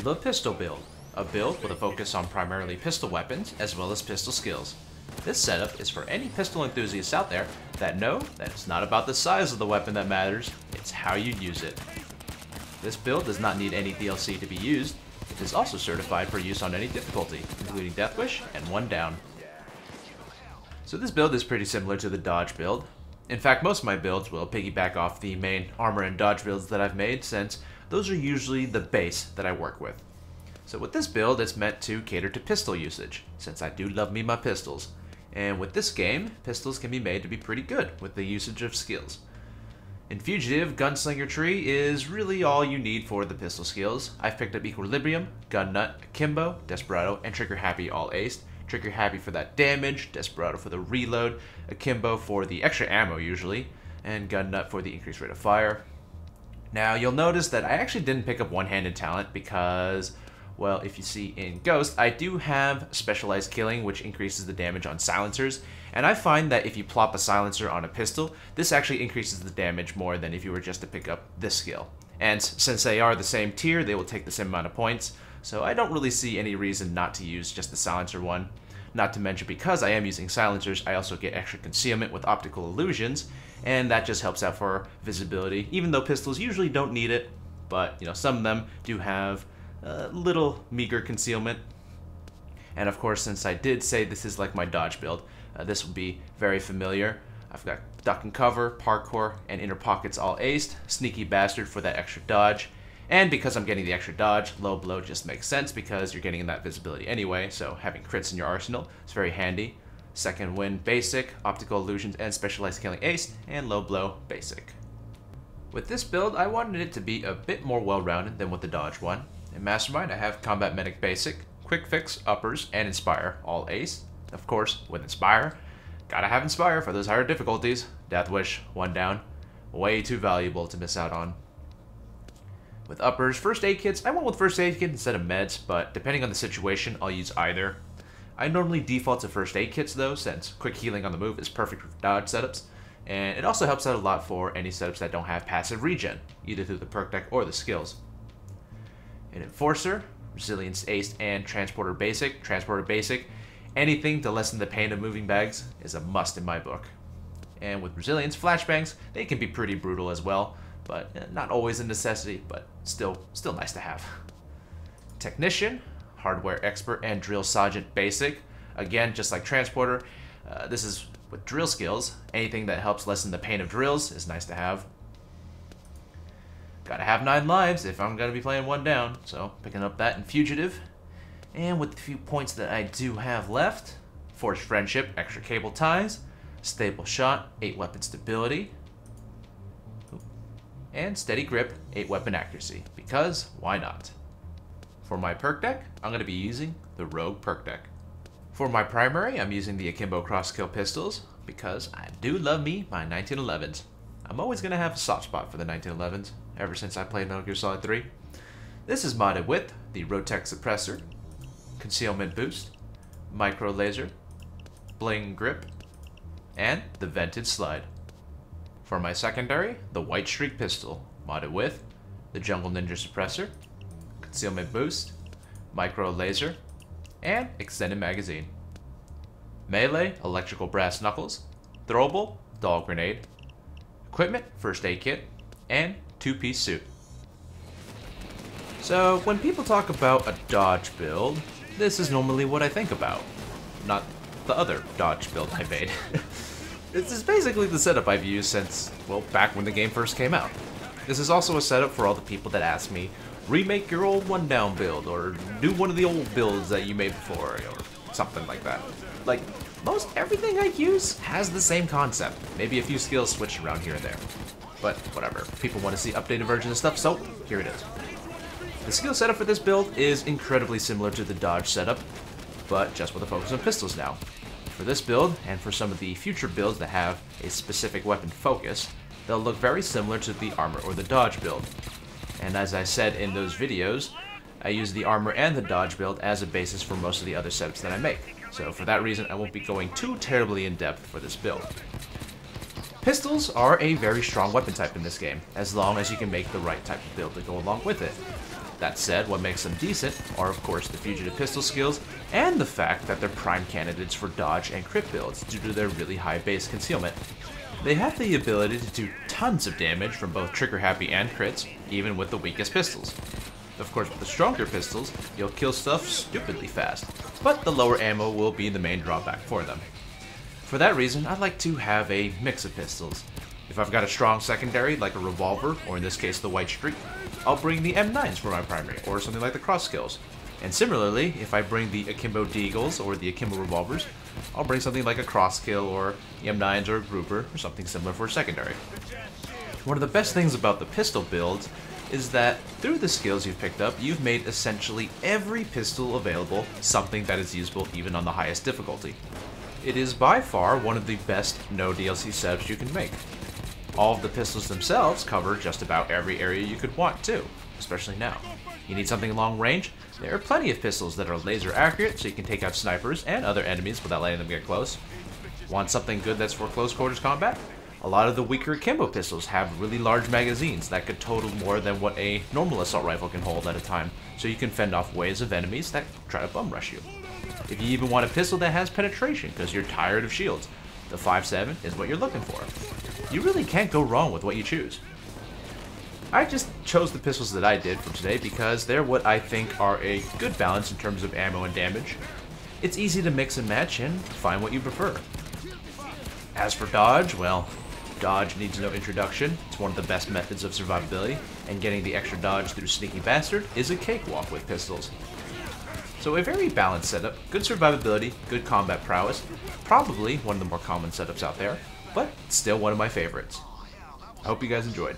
The pistol build, a build with a focus on primarily pistol weapons as well as pistol skills. This setup is for any pistol enthusiasts out there that know that it's not about the size of the weapon that matters, it's how you use it. This build does not need any DLC to be used. It is also certified for use on any difficulty, including Death Wish and 1 down. So this build is pretty similar to the dodge build. In fact, most of my builds will piggyback off the main armor and dodge builds that I've made, since those are usually the base that I work with. So with this build, it's meant to cater to pistol usage, since I do love me my pistols. And with this game, pistols can be made to be pretty good with the usage of skills. In Fugitive, Gunslinger Tree is really all you need for the pistol skills. I've picked up Equilibrium, Gun Nut, Akimbo, Desperado, and Trigger Happy all aced. Trigger Happy for that damage, Desperado for the reload, Akimbo for the extra ammo usually, and Gun Nut for the increased rate of fire. Now you'll notice that I actually didn't pick up one-handed talent because, well, if you see in Ghost, I do have Specialized Killing, which increases the damage on silencers, and I find that if you plop a silencer on a pistol, this actually increases the damage more than if you were just to pick up this skill. And since they are the same tier, they will take the same amount of points, so I don't really see any reason not to use just the silencer one. Not to mention, because I am using silencers, I also get extra concealment with optical illusions, and that just helps out for visibility, even though pistols usually don't need it, but you know, some of them do have little meager concealment. And of course, since I did say this is like my dodge build, this will be very familiar. I've got duck and cover, parkour, and inner pockets all aced, sneaky bastard for that extra dodge. And because I'm getting the extra dodge, low blow just makes sense because you're getting that visibility anyway, so having crits in your arsenal is very handy. Second wind basic, optical illusions and specialized killing ace, and low blow basic. With this build, I wanted it to be a bit more well-rounded than with the dodge one. In Mastermind, I have combat medic basic, quick fix, uppers, and inspire all ace. Of course, with inspire, gotta have inspire for those higher difficulties. Death Wish, 1 down, way too valuable to miss out on. With uppers, first aid kits, I went with first aid kit instead of meds, but depending on the situation, I'll use either. I normally default to first aid kits though, since quick healing on the move is perfect for dodge setups, and it also helps out a lot for any setups that don't have passive regen, either through the perk deck or the skills. In Enforcer, Resilience Ace and Transporter Basic. Transporter Basic, anything to lessen the pain of moving bags is a must in my book. And with Resilience, Flashbangs, they can be pretty brutal as well, but not always a necessity, but still nice to have. Technician, Hardware Expert, and Drill Sergeant Basic. Again, just like Transporter, this is with drill skills. Anything that helps lessen the pain of drills is nice to have. Gotta have 9 lives if I'm gonna be playing 1 down, so picking up that in Fugitive. And with the few points that I do have left, Forged Friendship, extra cable ties, Stable Shot, 8 weapon stability, and Steady Grip, 8 weapon accuracy, because why not? For my perk deck, I'm going to be using the Rogue perk deck. For my primary, I'm using the Akimbo Crosskill pistols, because I do love me my 1911s. I'm always going to have a soft spot for the 1911s, ever since I played Metal Gear Solid 3. This is modded with the Rotec Suppressor, Concealment Boost, Micro Laser, Bling Grip, and the Vented Slide. For my secondary, the White Streak pistol, modded with the Jungle Ninja Suppressor, Concealment Boost, Micro Laser, and Extended Magazine. Melee, Electrical Brass Knuckles, Throwable, Doll Grenade, Equipment, First Aid Kit, and 2-piece suit. So, when people talk about a dodge build, this is normally what I think about, not the other dodge build I made. This is basically the setup I've used since, well, back when the game first came out. This is also a setup for all the people that ask me, remake your old 1-down build, or do one of the old builds that you made before, or something like that. Like, most everything I use has the same concept, maybe a few skills switched around here and there. But whatever, people want to see updated versions of stuff, so here it is. The skill setup for this build is incredibly similar to the dodge setup, but just with a focus on pistols now. For this build, and for some of the future builds that have a specific weapon focus, they'll look very similar to the armor or the dodge build. And as I said in those videos, I use the armor and the dodge build as a basis for most of the other setups that I make. So for that reason, I won't be going too terribly in depth for this build. Pistols are a very strong weapon type in this game, as long as you can make the right type of build to go along with it. That said, what makes them decent are of course the fugitive pistol skills and the fact that they're prime candidates for dodge and crit builds due to their really high base concealment. They have the ability to do tons of damage from both trigger happy and crits, even with the weakest pistols. Of course, with the stronger pistols, you'll kill stuff stupidly fast, but the lower ammo will be the main drawback for them. For that reason, I like to have a mix of pistols. If I've got a strong secondary, like a revolver, or in this case the White Streak, I'll bring the M9s for my primary, or something like the cross skills. And similarly, if I bring the Akimbo Deagles or the Akimbo Revolvers, I'll bring something like a cross kill or the M9s or a grouper or something similar for a secondary. One of the best things about the pistol builds is that through the skills you've picked up, you've made essentially every pistol available something that is usable even on the highest difficulty. It is by far one of the best no DLC setups you can make. All of the pistols themselves cover just about every area you could want to, especially now. You need something long range? There are plenty of pistols that are laser accurate so you can take out snipers and other enemies without letting them get close. Want something good that's for close quarters combat? A lot of the weaker akimbo pistols have really large magazines that could total more than what a normal assault rifle can hold at a time, so you can fend off waves of enemies that try to bum rush you. If you even want a pistol that has penetration because you're tired of shields, the 5.7 is what you're looking for. You really can't go wrong with what you choose. I just chose the pistols that I did for today because they're what I think are a good balance in terms of ammo and damage. It's easy to mix and match and find what you prefer. As for dodge, well, dodge needs no introduction. It's one of the best methods of survivability, and getting the extra dodge through Sneaky Bastard is a cakewalk with pistols. So a very balanced setup, good survivability, good combat prowess, probably one of the more common setups out there, but still one of my favorites. I hope you guys enjoyed.